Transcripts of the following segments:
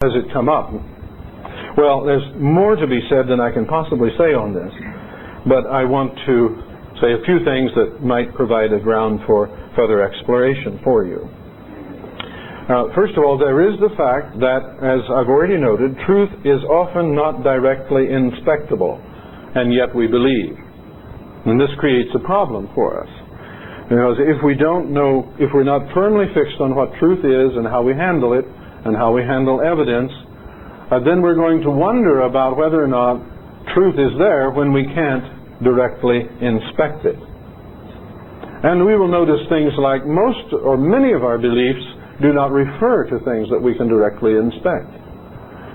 Has it come up? Well, there's more to be said than I can possibly say on this, but I want to say a few things that might provide a ground for further exploration for you. First of all, there is the fact that, as I've already noted, truth is often not directly inspectable, and yet we believe. And this creates a problem for us. Because if we don't know, if we're not firmly fixed on what truth is and how we handle it, and how we handle evidence, then we're going to wonder about whether or not truth is there when we can't directly inspect it. And we will notice things like most or many of our beliefs do not refer to things that we can directly inspect.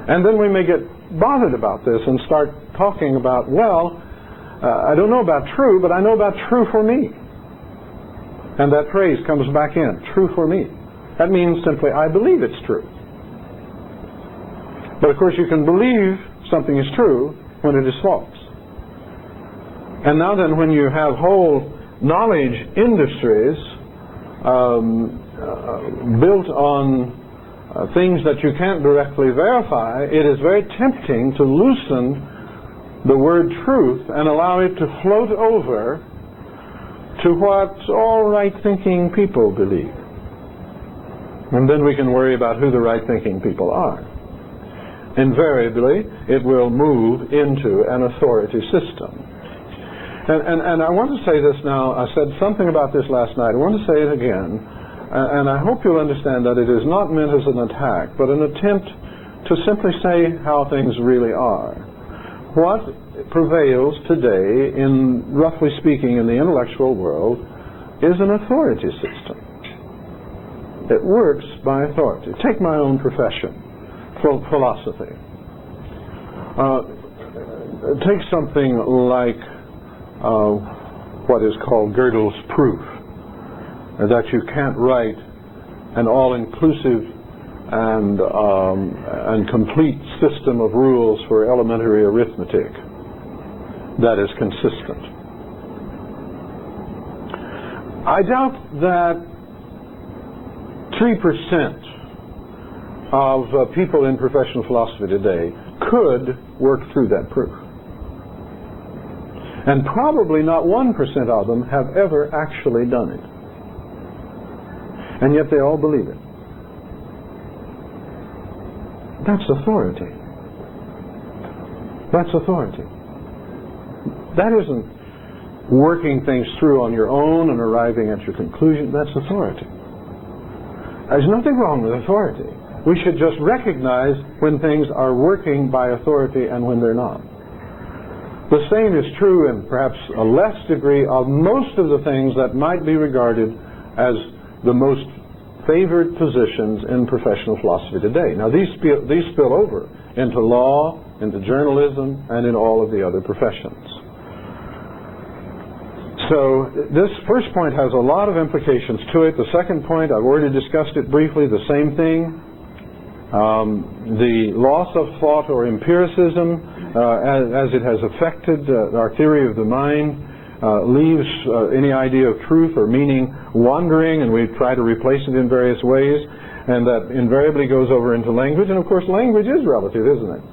And then we may get bothered about this and start talking about, well, I don't know about true, but I know about true for me. And that phrase comes back in, true for me. That means simply, I believe it's true. But of course you can believe something is true when it is false. And now then, when you have whole knowledge industries built on things that you can't directly verify, it is very tempting to loosen the word truth and allow it to float over to what all right-thinking people believe. And then we can worry about who the right-thinking people are. Invariably, it will move into an authority system. And I want to say this now. I said something about this last night. I want to say it again. And I hope you'll understand that it is not meant as an attack, but an attempt to simply say how things really are. What prevails today, in roughly speaking, in the intellectual world, is an authority system. It works by authority. Take my own profession. Philosophy. Take something like what is called Gödel's proof, that you can't write an all-inclusive and complete system of rules for elementary arithmetic that is consistent. I doubt that 3% of people in professional philosophy today could work through that proof. And probably not 1% of them have ever actually done it. And yet they all believe it. That's authority. That's authority. That isn't working things through on your own and arriving at your conclusion. That's authority. There's nothing wrong with authority. We should just recognize when things are working by authority and when they're not. The same is true, in perhaps a less degree, of most of the things that might be regarded as the most favored positions in professional philosophy today. Now these spill over into law, into journalism, and in all of the other professions. So this first point has a lot of implications to it. The second point, I've already discussed it briefly, the same thing. The loss of thought or empiricism, as it has affected our theory of the mind, leaves any idea of truth or meaning wandering, and we try to replace it in various ways, and that invariably goes over into language. And of course language is relative, isn't it?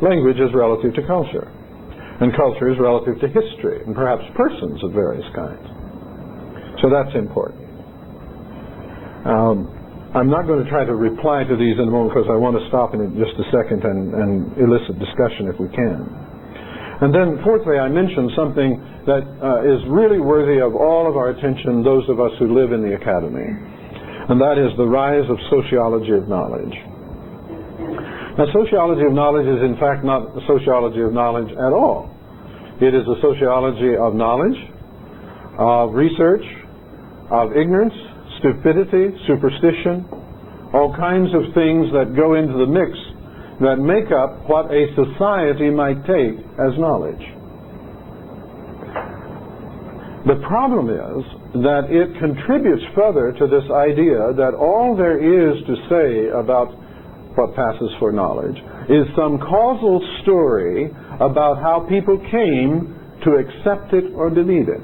Language is relative to culture, and culture is relative to history, and perhaps persons of various kinds. So that's important. I'm not going to try to reply to these in a moment because I want to stop in just a second and elicit discussion if we can. And then fourthly, I mentioned something that is really worthy of all of our attention, those of us who live in the academy, and that is the rise of sociology of knowledge. Now, sociology of knowledge is in fact not a sociology of knowledge at all. It is a sociology of knowledge, of research, of ignorance, stupidity, superstition, all kinds of things that go into the mix that make up what a society might take as knowledge. The problem is that it contributes further to this idea that all there is to say about what passes for knowledge is some causal story about how people came to accept it or believe it.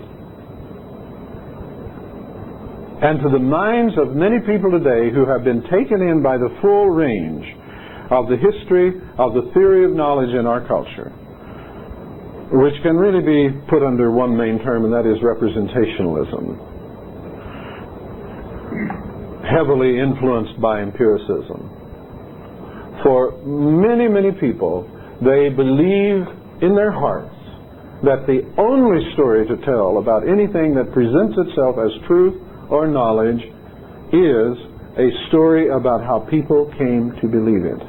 And to the minds of many people today who have been taken in by the full range of the history of the theory of knowledge in our culture, which can really be put under one main term, and that is representationalism, heavily influenced by empiricism. For many, many people, they believe in their hearts that the only story to tell about anything that presents itself as truth or knowledge is a story about how people came to believe it.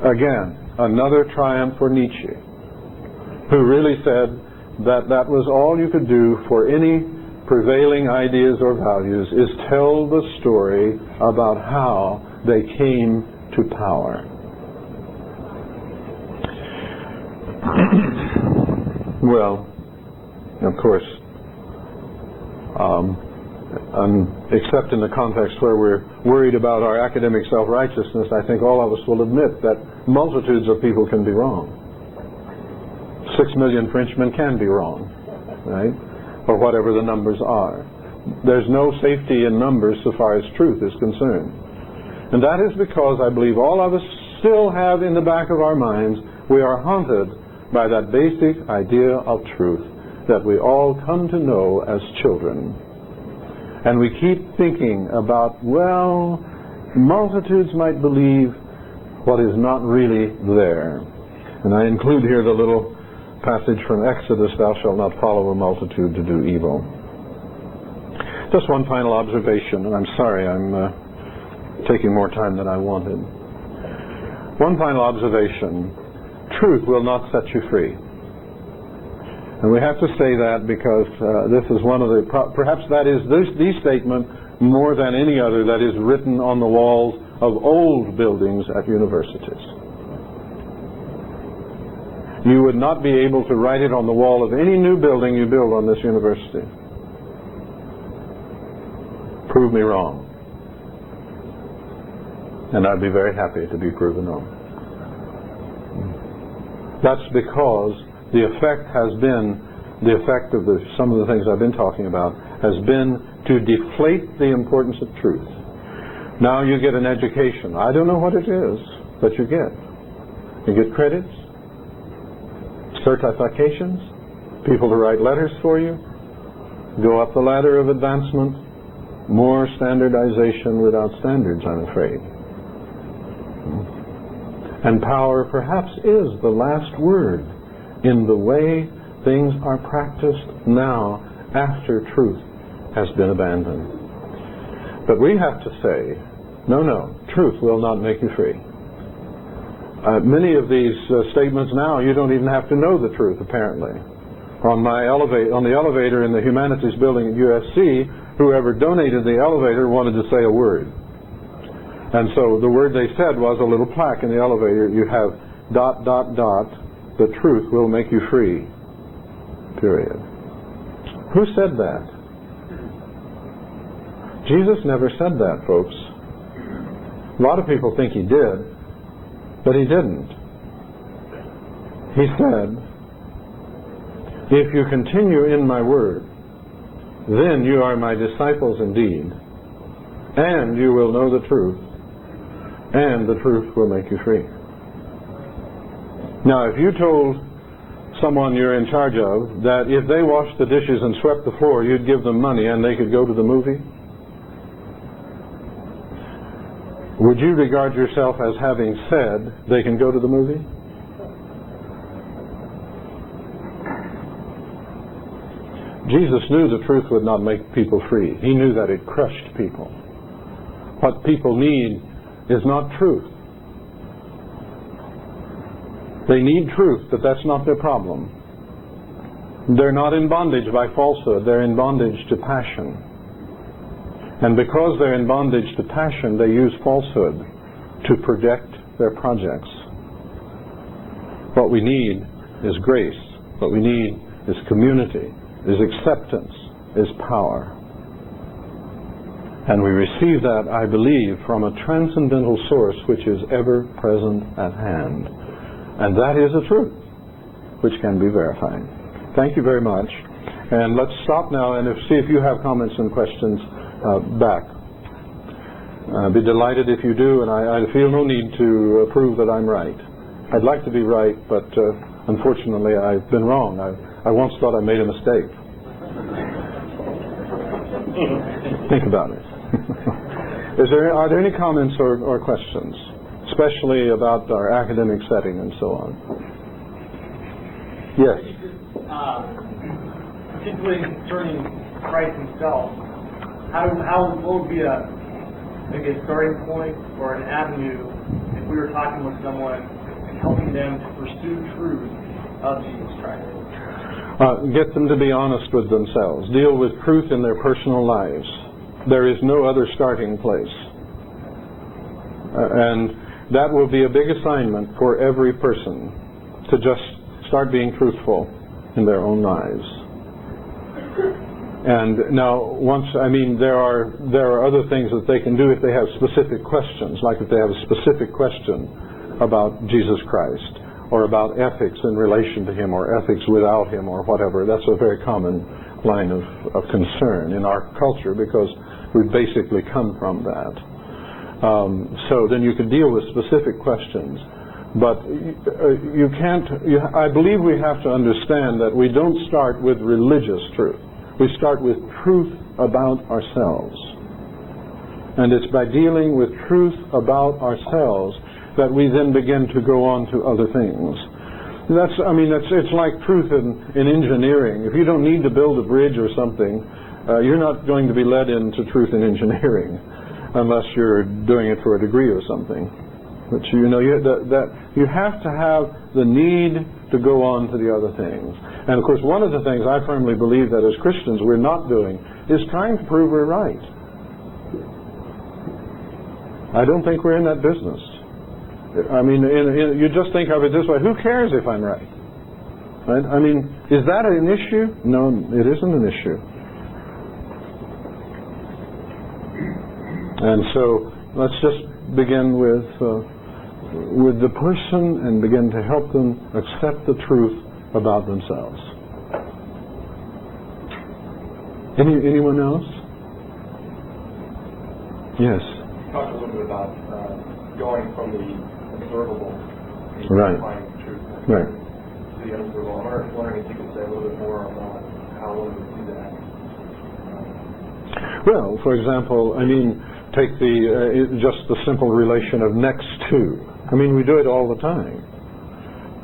Again, another triumph for Nietzsche, who really said that that was all you could do for any prevailing ideas or values, is tell the story about how they came to power. Well, of course, except in the context where we're worried about our academic self-righteousness, I think all of us will admit that multitudes of people can be wrong. 6 million Frenchmen can be wrong, right? Or whatever the numbers are. There's no safety in numbers so far as truth is concerned. And that is because I believe all of us still have in the back of our minds, we are haunted by that basic idea of truth that we all come to know as children. And we keep thinking about, well, multitudes might believe what is not really there. And I include here the little passage from Exodus, thou shalt not follow a multitude to do evil. Just one final observation, and I'm sorry I'm taking more time than I wanted. One final observation. Truth will not set you free. And we have to say that because this is one of the, perhaps that is the statement more than any other that is written on the walls of old buildings at universities. You would not be able to write it on the wall of any new building you build on this university. Prove me wrong. And I'd be very happy to be proven wrong. That's because the effect has been, the effect of some of the things I've been talking about, has been to deflate the importance of truth. Now you get an education. I don't know what it is, but you get. You get credits, certifications, people to write letters for you, go up the ladder of advancement, more standardization without standards, I'm afraid. And power perhaps is the last word in the way things are practiced now after truth has been abandoned. But we have to say, no, truth will not make you free. Many of these statements now, you don't even have to know the truth, apparently. On the elevator in the humanities building at USC, whoever donated the elevator wanted to say a word. And so the word they said was a little plaque in the elevator. You have ... the truth will make you free. Period. Who said that? Jesus never said that, folks. A lot of people think he did, but he didn't. He said, if you continue in my word, then you are my disciples indeed, and you will know the truth, and the truth will make you free. Now, if you told someone you're in charge of that if they washed the dishes and swept the floor, you'd give them money and they could go to the movie, would you regard yourself as having said they can go to the movie? Jesus knew the truth would not make people free. He knew that it crushed people. What people need is not truth. They need truth, but that's not their problem. They're not in bondage by falsehood. They're in bondage to passion. And because they're in bondage to passion, they use falsehood to project their projects. What we need is grace. What we need is community, is acceptance, is power. And we receive that, I believe, from a transcendental source which is ever present at hand. And that is a truth which can be verified. Thank you very much. And let's stop now and see if you have comments and questions back. I'd be delighted if you do, and I feel no need to prove that I'm right. I'd like to be right, but unfortunately I've been wrong. I once thought I made a mistake. Think about it. Are there any comments or questions, especially about our academic setting and so on? Yes. Particularly concerning Christ himself, what would be maybe a starting point or an avenue if we were talking with someone and helping them to pursue truth of Jesus Christ? Get them to be honest with themselves. Deal with truth in their personal lives. There is no other starting place. And that will be a big assignment for every person, to just start being truthful in their own lives. And now, there are other things that they can do if they have specific questions, like if they have a specific question about Jesus Christ, or about ethics in relation to Him, or ethics without Him, or whatever. That's a very common line of concern in our culture, because we basically come from that. So then you can deal with specific questions. But you can't, I believe we have to understand that we don't start with religious truth. We start with truth about ourselves. And it's by dealing with truth about ourselves that we then begin to go on to other things. It's like truth in engineering. If you don't need to build a bridge or something, you're not going to be led into truth in engineering unless you're doing it for a degree or something. But you have to have the need to go on to the other things. And of course, one of the things I firmly believe that as Christians we're not doing is trying to prove we're right. I don't think we're in that business. You just think of it this way: who cares if I'm right? Right? Is that an issue? No, it isn't an issue. And so let's just begin with the person and begin to help them accept the truth about themselves. Anyone else? Yes. Talk a little bit about going from the observable and right. finding truth right. to the unobservable. I'm wondering if you could say a little bit more about how one would do that. Well, for example, take just the simple relation of next to. We do it all the time.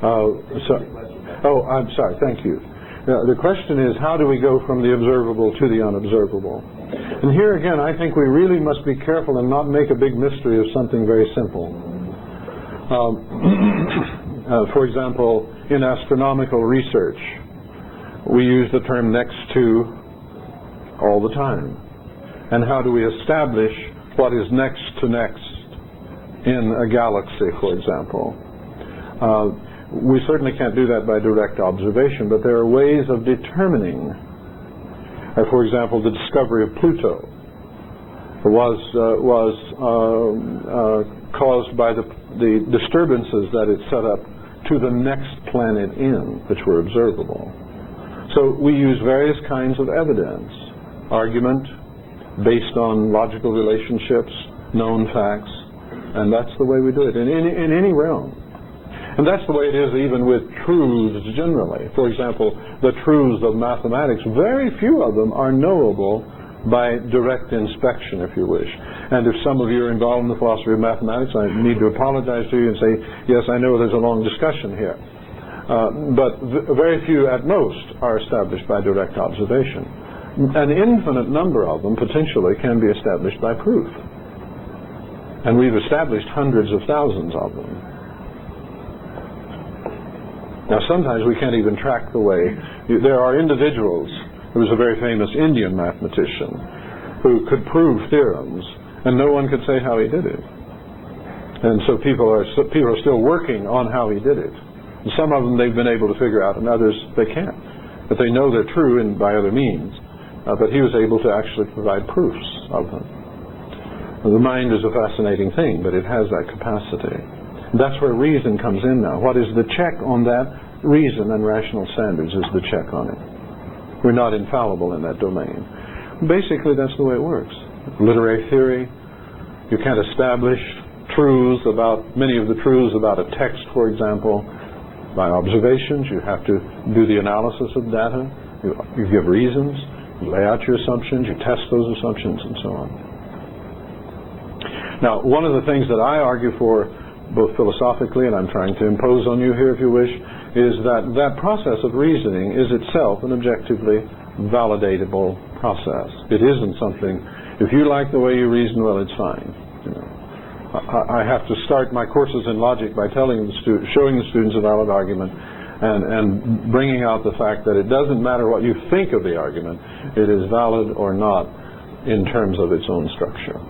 I'm sorry. Thank you. The question is, how do we go from the observable to the unobservable? And here again, I think we really must be careful and not make a big mystery of something very simple. For example, in astronomical research, we use the term next to all the time. And how do we establish what is next to next in a galaxy, for example? We certainly can't do that by direct observation, but there are ways of determining. For example, the discovery of Pluto was caused by the disturbances that it set up to the next planet in, which were observable. So we use various kinds of evidence, argument based on logical relationships, known facts, and that's the way we do it in any realm. And that's the way it is even with truths generally. For example, the truths of mathematics, very few of them are knowable by direct inspection, if you wish. And if some of you are involved in the philosophy of mathematics, I need to apologize to you and say, yes, I know there's a long discussion here. But very few at most are established by direct observation. An infinite number of them potentially can be established by proof. And we've established hundreds of thousands of them. Now sometimes we can't even track the way. There are individuals, there was a very famous Indian mathematician who could prove theorems, and no one could say how he did it. And so people are still working on how he did it. And some of them they've been able to figure out, and others they can't. But they know they're true by other means. But he was able to actually provide proofs of them. The mind is a fascinating thing, but it has that capacity. That's where reason comes in now. What is the check on that? Reason and rational standards is the check on it. We're not infallible in that domain. Basically, that's the way it works. Literary theory, You can't establish truths about, many of the truths about a text, for example, by observations. You have to do the analysis of data. You give reasons, you lay out your assumptions, you test those assumptions, and so on. Now, one of the things that I argue for, both philosophically, and I'm trying to impose on you here if you wish, is that that process of reasoning is itself an objectively validatable process. It isn't something, if you like the way you reason, well, it's fine. You know, I have to start my courses in logic by showing the students a valid argument and bringing out the fact that it doesn't matter what you think of the argument, it is valid or not in terms of its own structure.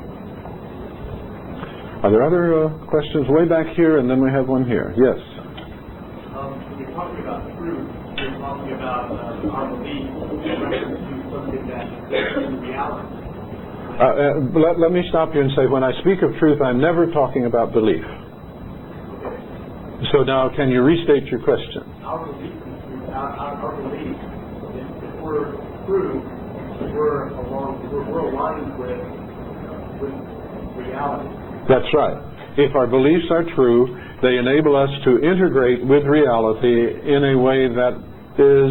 Are there other questions way back here, and then we have one here? Yes? When you're talking about truth, you're talking about our belief in reference to something that is reality. Let me stop you and say, when I speak of truth, I'm never talking about belief. So now, can you restate your question? Our belief in truth, our belief, if we're true, we're aligned with reality. That's right. If our beliefs are true, they enable us to integrate with reality in a way that is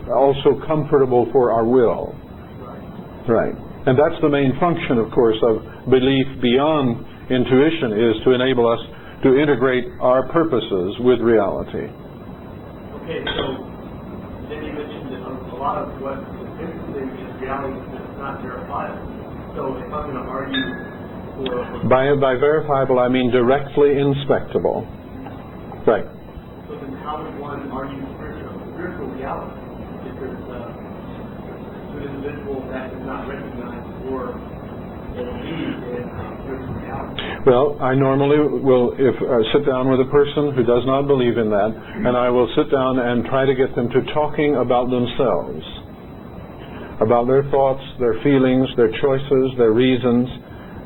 also comfortable for our will. Right. And that's the main function, of course, of belief beyond intuition, is to enable us to integrate our purposes with reality. Okay, so then you mentioned that a lot of what is interesting is reality is not verifiable. So if I'm going to argue for... By verifiable, I mean directly inspectable. Right. So then how would one argue spiritual reality if there's an individual that is not recognized or believe in spiritual reality? Well, I normally will sit down with a person who does not believe in that, and I will sit down and try to get them to talking about themselves, about their thoughts, their feelings, their choices, their reasons.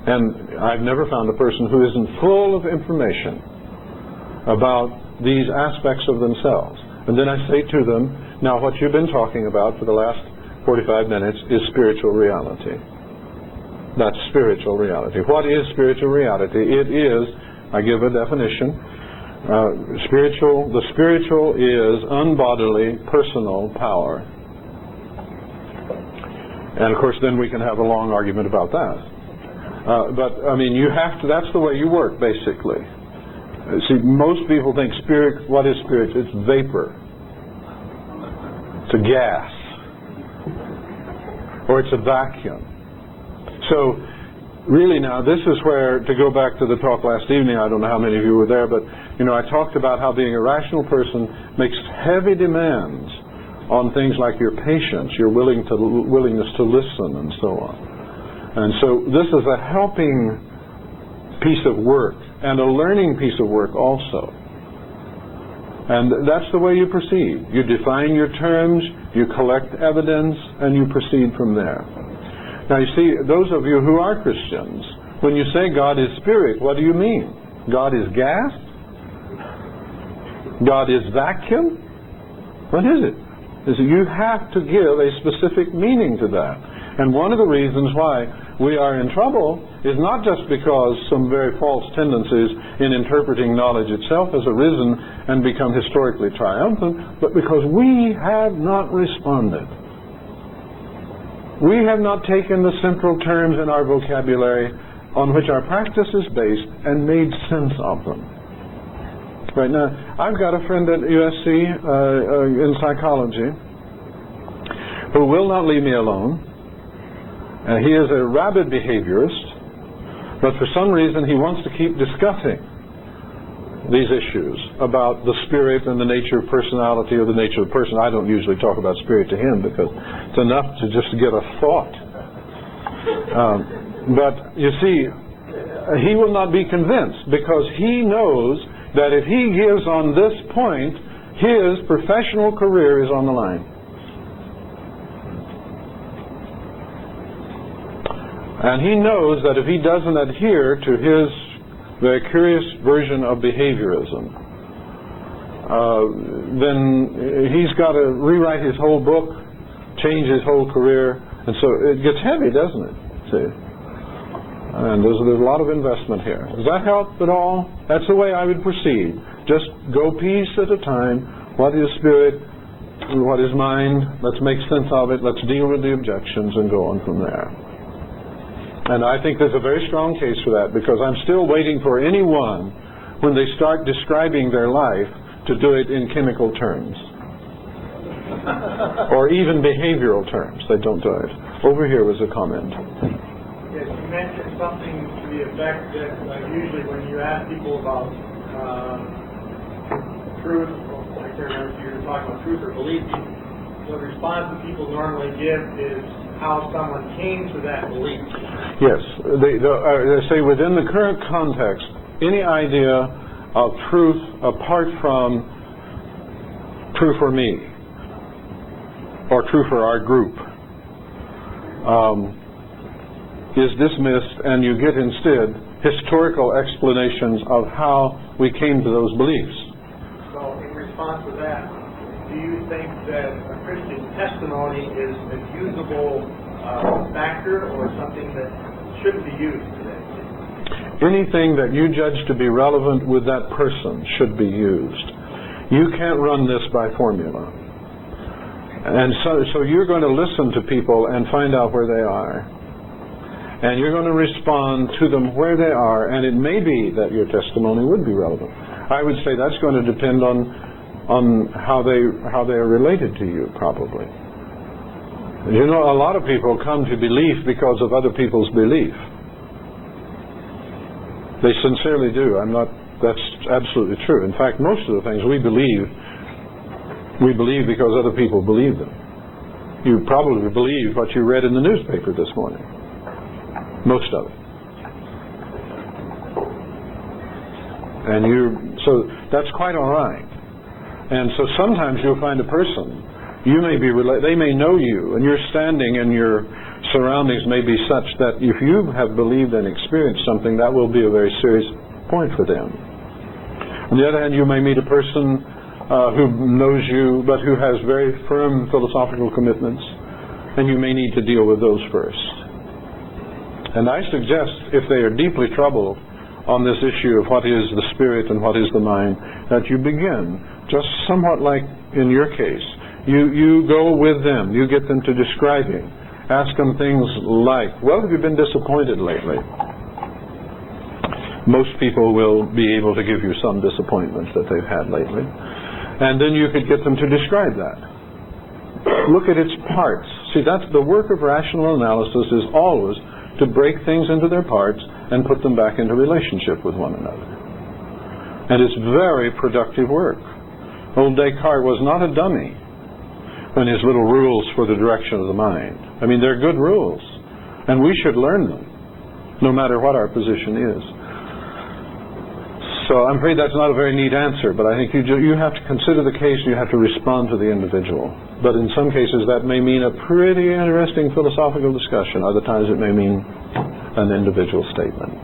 And I've never found a person who isn't full of information about these aspects of themselves. And then I say to them, now what you've been talking about for the last 45 minutes is spiritual reality. That's spiritual reality. What is spiritual reality? It is, I give a definition, the spiritual is unbodily personal power. And of course then we can have a long argument about that. But I mean, you have to, that's the way you work, basically. See, most people think spirit, what is spirit? It's vapor. It's a gas. Or it's a vacuum. So, really now, this is where, to go back to the talk last evening, I don't know how many of you were there, but, you know, I talked about how being a rational person makes heavy demands on things like your patience, your willingness to listen, and so on. And so, this is a helping piece of work, and a learning piece of work also. And that's the way you proceed. You define your terms, you collect evidence, and you proceed from there. Now you see, those of you who are Christians, when you say God is spirit, what do you mean? God is gas? God is vacuum? What is it? You have to give a specific meaning to that. And one of the reasons why we are in trouble is not just because some very false tendencies in interpreting knowledge itself has arisen and become historically triumphant, but because we have not responded. We have not taken the central terms in our vocabulary on which our practice is based and made sense of them. Right now, I've got a friend at USC in psychology who will not leave me alone. He is a rabid behaviorist, but for some reason he wants to keep discussing these issues about the spirit and the nature of personality or the nature of the person. I don't usually talk about spirit to him because it's enough to just get a thought. But you see, he will not be convinced because he knows that if he gives on this point, his professional career is on the line. And he knows that if he doesn't adhere to his very curious version of behaviorism, then he's got to rewrite his whole book, change his whole career, and so it gets heavy, doesn't it? See? And there's a lot of investment here. Does that help at all? That's the way I would proceed. Just go piece at a time. What is spirit? What is mind? Let's make sense of it. Let's deal with the objections and go on from there. And I think there's a very strong case for that, because I'm still waiting for anyone, when they start describing their life, to do it in chemical terms. Or even behavioral terms. They don't do it. Over here was a comment. Yes, you mentioned something to the effect that usually when you ask people about truth, I can't remember if you were talking about truth or belief, the response that people normally give is how someone came to that belief. Yes. They say within the current context, any idea of truth apart from true for me or true for our group is dismissed, and you get instead historical explanations of how we came to those beliefs. So in response to that, do you think that a Christian testimony is a usable factor or something that shouldn't be used today? Anything that you judge to be relevant with that person should be used. You can't run this by formula. And so you're going to listen to people and find out where they are. And you're going to respond to them where they are, and it may be that your testimony would be relevant. I would say that's going to depend on how they are related to you, probably. You know, a lot of people come to belief because of other people's belief. They sincerely do. That's absolutely true. In fact, most of the things we believe because other people believe them. You probably believe what you read in the newspaper this morning. Most of it. And so that's quite all right. And so sometimes you'll find a person, they may know you, and your standing and your surroundings may be such that if you have believed and experienced something, that will be a very serious point for them. On the other hand, you may meet a person who knows you, but who has very firm philosophical commitments, and you may need to deal with those first. And I suggest, if they are deeply troubled on this issue of what is the spirit and what is the mind, that you begin, just somewhat like in your case, you go with them, you get them to describing. Ask them things like, well, have you been disappointed lately? Most people will be able to give you some disappointments that they've had lately. And then you could get them to describe that. Look at its parts. See, that's the work of rational analysis, is always to break things into their parts and put them back into relationship with one another. And it's very productive work. Old Descartes was not a dummy when his little rules for the direction of the mind. I mean, they're good rules, and we should learn them, no matter what our position is. So I'm afraid that's not a very neat answer, but I think you have to consider the case, and you have to respond to the individual. But in some cases that may mean a pretty interesting philosophical discussion. Other times it may mean an individual statement.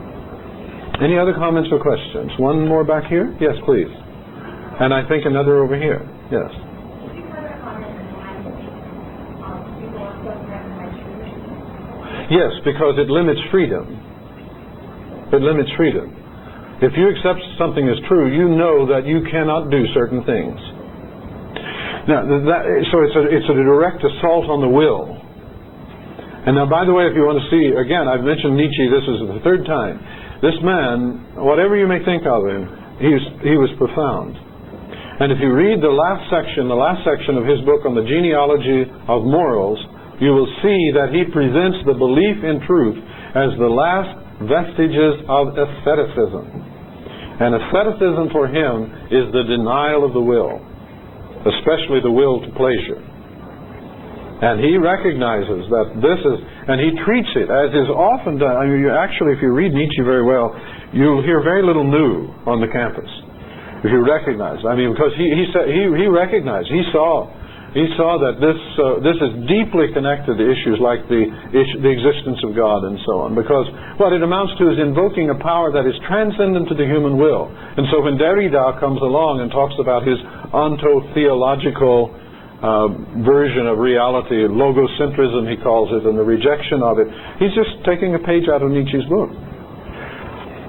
Any other comments or questions? One more back here? Yes, please. And I think another over here. Yes. Yes, because it limits freedom. It limits freedom. If you accept something as true, you know that you cannot do certain things. Now, so it's a direct assault on the will. And now, by the way, if you want to see, again, I've mentioned Nietzsche, this is the third time. This man, whatever you may think of him, he was profound. And if you read the last section of his book on the genealogy of morals, you will see that he presents the belief in truth as the last vestiges of asceticism. And asceticism for him is the denial of the will, especially the will to pleasure. And he recognizes that this is, and he treats it as is often done. I mean, actually, if you read Nietzsche very well, you'll hear very little new on the campus. If you recognize, I mean, because he recognized, he saw that this is deeply connected to issues like the existence of God and so on. Because what it amounts to is invoking a power that is transcendent to the human will. And so when Derrida comes along and talks about his ontotheological version of reality, logocentrism he calls it, and the rejection of it. He's just taking a page out of Nietzsche's book.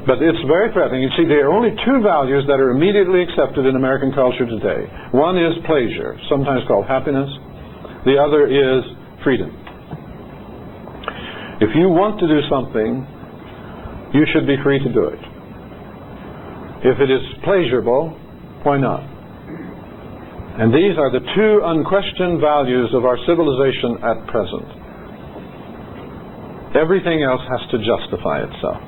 But it's very threatening. You see, there are only two values that are immediately accepted in American culture today. One is pleasure, sometimes called happiness. The other is freedom. If you want to do something, you should be free to do it. If it is pleasurable, why not? And these are the two unquestioned values of our civilization at present. Everything else has to justify itself.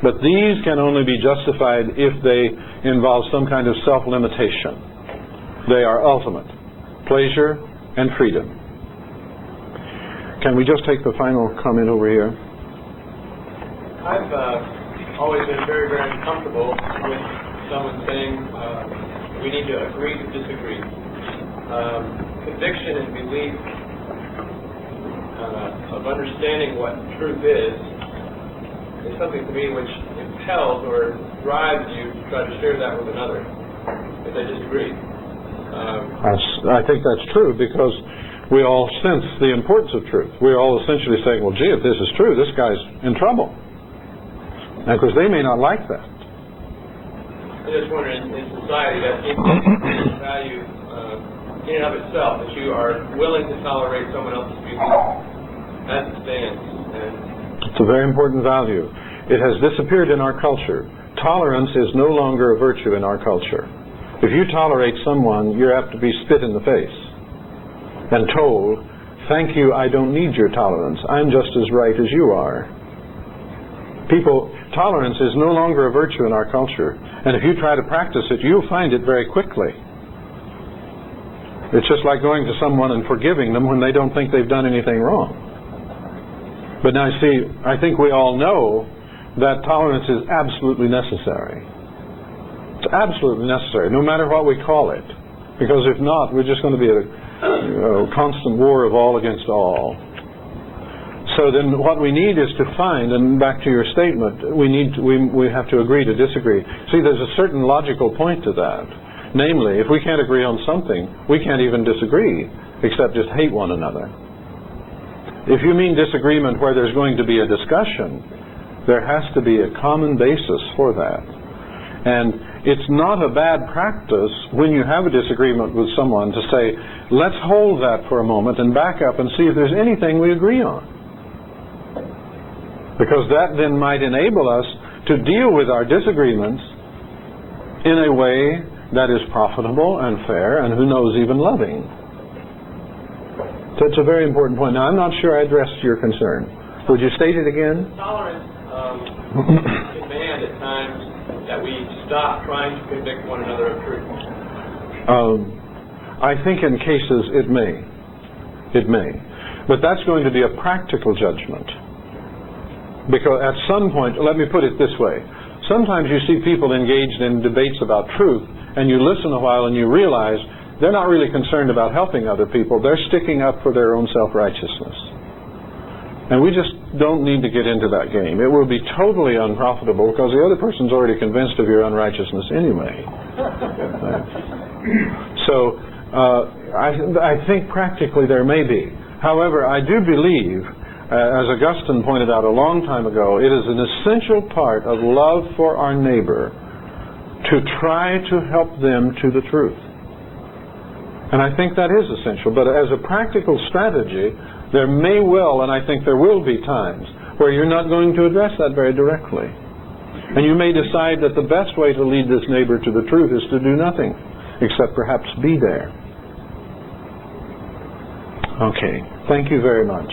But these can only be justified if they involve some kind of self-limitation. They are ultimate. Pleasure and freedom. Can we just take the final comment over here? I've always been very, very uncomfortable with someone saying we need to agree to disagree. Conviction and belief of understanding what truth is something to me which impels or drives you to try to share that with another if they disagree. I think that's true, because we all sense the importance of truth. We're all essentially saying, well, gee, if this is true, this guy's in trouble. And because they may not like that. I just wonder, in society, that value in and of itself, that you are willing to tolerate someone else's views as it stands. It's a very important value. It has disappeared in our culture. Tolerance is no longer a virtue in our culture. If you tolerate someone, you're apt to be spit in the face and told, thank you, I don't need your tolerance. I'm just as right as you are. Tolerance is no longer a virtue in our culture. And if you try to practice it, you'll find it very quickly. It's just like going to someone and forgiving them when they don't think they've done anything wrong. But now, see, I think we all know that tolerance is absolutely necessary. It's absolutely necessary, no matter what we call it. Because if not, we're just going to be a constant war of all against all. So then what we need is to find, and back to your statement, we have to agree to disagree. See, there's a certain logical point to that. Namely, if we can't agree on something, we can't even disagree, except just hate one another. If you mean disagreement where there's going to be a discussion, there has to be a common basis for that. And it's not a bad practice when you have a disagreement with someone to say, let's hold that for a moment and back up and see if there's anything we agree on. Because that then might enable us to deal with our disagreements in a way that is profitable and fair and, who knows, even loving. So it's a very important point. Now, I'm not sure I addressed your concern. Would you state it again? Tolerance demand at times that we stop trying to convict one another of truth. I think in cases it may. It may. But that's going to be a practical judgment. Because at some point, let me put it this way. Sometimes you see people engaged in debates about truth, and you listen a while and you realize they're not really concerned about helping other people. They're sticking up for their own self-righteousness. And we just don't need to get into that game. It will be totally unprofitable because the other person's already convinced of your unrighteousness anyway. So I think practically there may be. However, I do believe, as Augustine pointed out a long time ago, it is an essential part of love for our neighbor to try to help them to the truth. And I think that is essential. But as a practical strategy, there may well, and I think there will be times, where you're not going to address that very directly. And you may decide that the best way to lead this neighbor to the truth is to do nothing, except perhaps be there. Okay. Thank you very much.